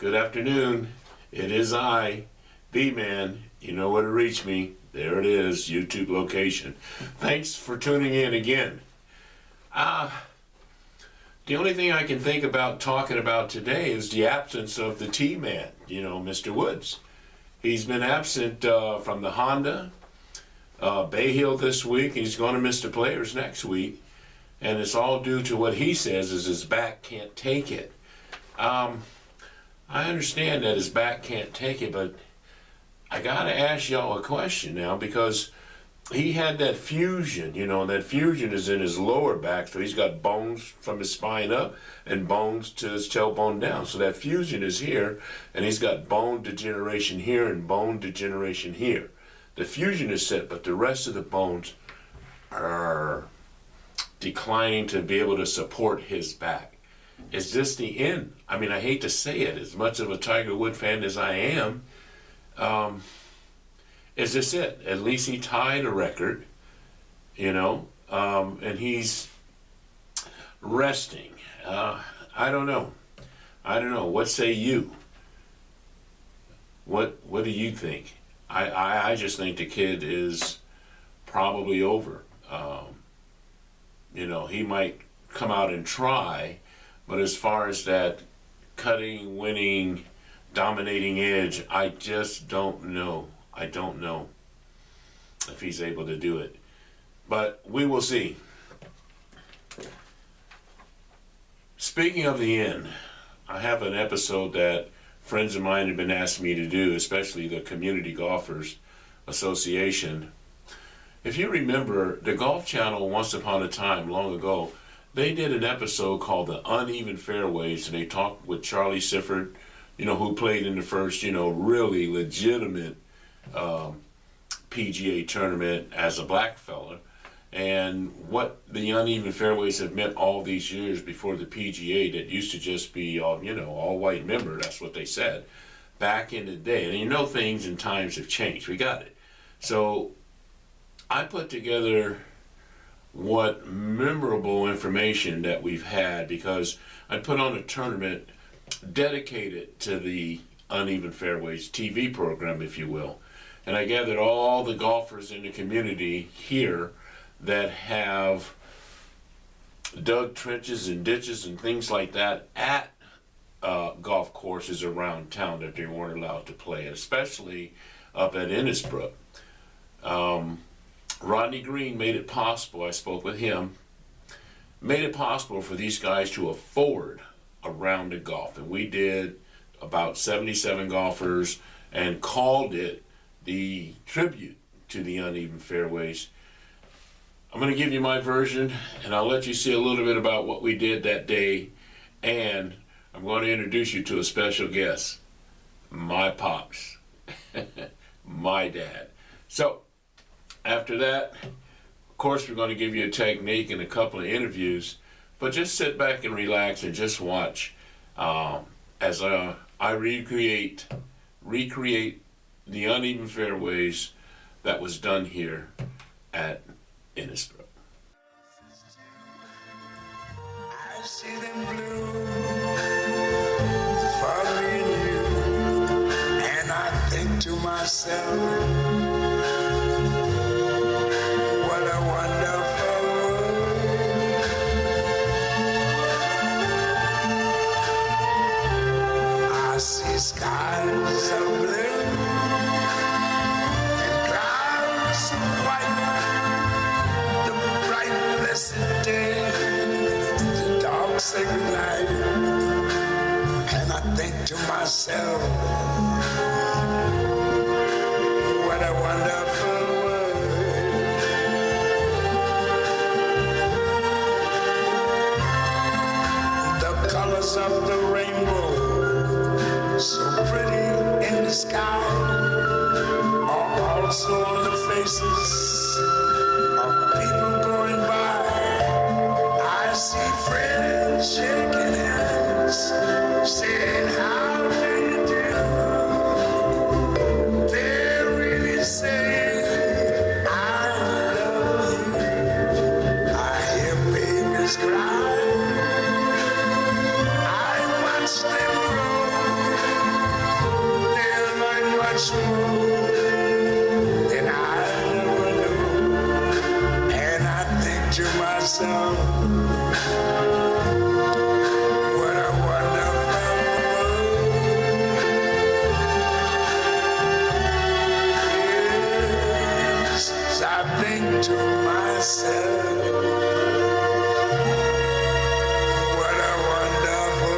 Good afternoon. It is I, B-Man. You know where to reach me. There it is, YouTube location. Thanks for tuning in again. The only thing I can think about talking about today is the absence of the T-Man, Mr. Woods. He's been absent from the Honda, Bay Hill this week. He's going to miss the Players next week. And it's all due to what he says is his back can't take it. I understand that his back can't take it, but I gotta ask y'all a question now, because he had that fusion, that fusion is in his lower back, so he's got bones from his spine up and bones to his tailbone down. So that fusion is here, and he's got bone degeneration here and bone degeneration here. The fusion is set, but the rest of the bones are declining to be able to support his back. Is this the end? I mean, I hate to say it, as much of a Tiger Woods fan as I am, is this it? At least he tied a record, and he's resting. I don't know. What say you? What do you think? I just think the kid is probably over. He might come out and try, but as far as that cutting, winning, dominating edge, I just don't know. I don't know if he's able to do it. But we will see. Speaking of the end, I have an episode that friends of mine have been asking me to do, especially the Community Golfers Association. If you remember, the Golf Channel, once upon a time, long ago, they did an episode called The Uneven Fairways, and they talked with Charlie Sifford, who played in the first, really legitimate PGA tournament as a black fella, and what the uneven fairways have meant all these years before the PGA that used to just be all white member. That's what they said back in the day. And things and times have changed. We got it. So I put together what memorable information that we've had, because I put on a tournament dedicated to the Uneven Fairways TV program, if you will. And I gathered all the golfers in the community here that have dug trenches and ditches and things like that at golf courses around town that they weren't allowed to play, especially up at Innisbrook. Rodney Green made it possible, I spoke with him, made it possible for these guys to afford a round of golf. And we did about 77 golfers and called it the tribute to the Uneven Fairways. I'm going to give you my version, and I'll let you see a little bit about what we did that day, and I'm going to introduce you to a special guest, my pops, my dad. So, after that, of course, we're going to give you a technique and a couple of interviews, but just sit back and relax and just watch as I recreate the Uneven Fairways that was done here at Innisbrook. I see them blue for me and you, and I think to myself, what a wonderful world. I see skies of blue and clouds of white, the bright blessed day, the dark sacred night, and I think to myself, what a wonderful world. The colors of the rainbow, so pretty in the sky, are also on the faces of people going by. I see friends shaking hands, saying, how do you do? They're really saying, I love you. I hear babies cry, I watch them grow. myself, what a wonderful world. Yes, I think to myself, what a wonderful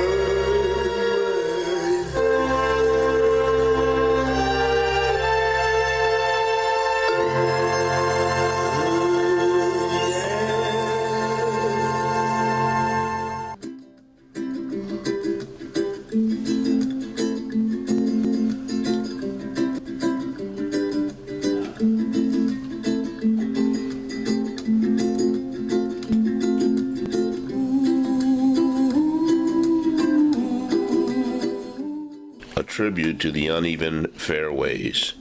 A tribute to the uneven fairways.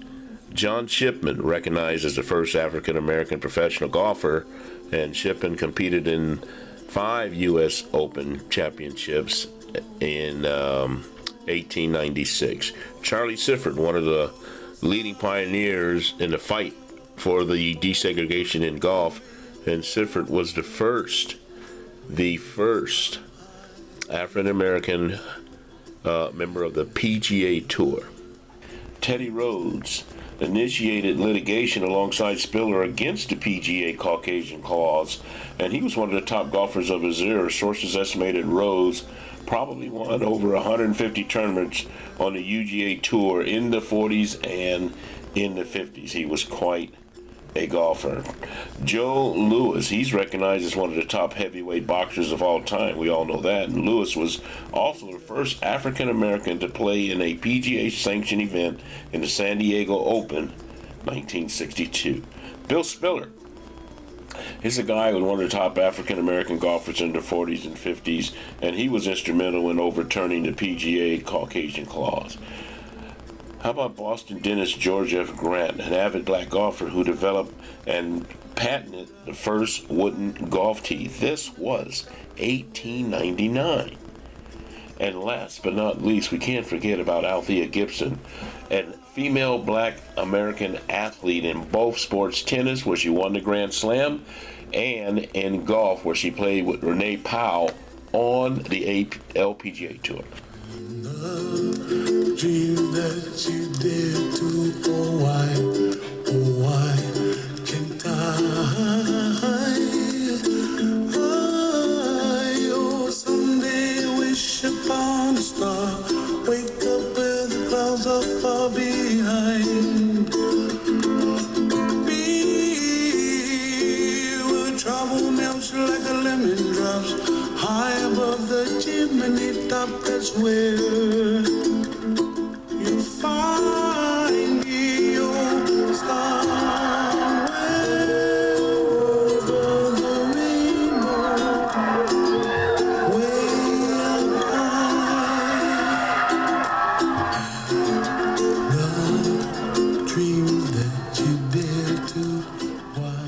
John Shipman, recognized as the first African-American professional golfer, and Shipman competed in 5 U.S. Open championships in 1896. Charlie Sifford, one of the leading pioneers in the fight for the desegregation in golf, and Sifford was the first African-American member of the PGA Tour. Teddy Rhodes initiated litigation alongside Spiller against the PGA Caucasian Clause, and he was one of the top golfers of his era. Sources estimated Rhodes probably won over 150 tournaments on the UGA Tour in the 40s and in the 50s. He was quite a golfer. Joe Louis, he's recognized as one of the top heavyweight boxers of all time. We all know that. And Louis was also the first African American to play in a PGA sanctioned event in the San Diego Open, 1962. Bill Spiller, he's a guy who was one of the top African American golfers in the 40s and 50s, and he was instrumental in overturning the PGA Caucasian Clause. How about Boston dentist George F. Grant, an avid black golfer who developed and patented the first wooden golf tee? This was 1899. And last but not least, we can't forget about Althea Gibson, a female black American athlete in both sports, tennis, where she won the Grand Slam, and in golf, where she played with Renee Powell on the LPGA Tour. Dream that you dare to, oh why can't I? Oh, someday wish upon a star, wake up where the clouds are far behind. Be where trouble melts like a lemon drops, high above the chimney top, that's where you find your star. Over the rainbow, way up high. The dream that you dare to, why?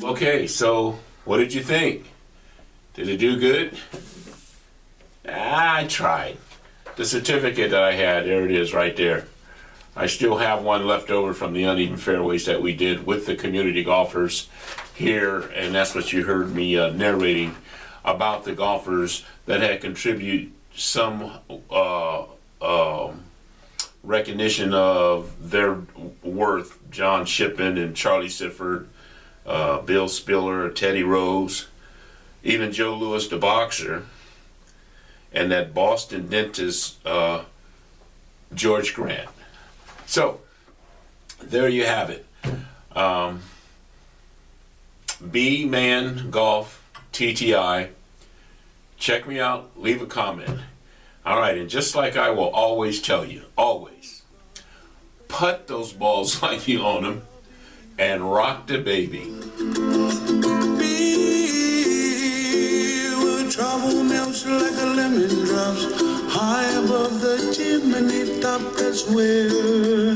Okay, so what did you think? Did it do good? I tried. The certificate that I had, there it is right there. I still have one left over from the uneven fairways that we did with the community golfers here, and that's what you heard me narrating about the golfers that had contributed some recognition of their worth. John Shippen and Charlie Sifford, Bill Spiller, Teddy Rose, even Joe Louis the boxer, and that Boston dentist George Grant. So there you have it. bmangolftti. Check me out, leave a comment. All right, and just like I will always tell you, always, putt those balls like you own them and rock the baby. Be where trouble melts like a lemon drops high above the chimney top. That's where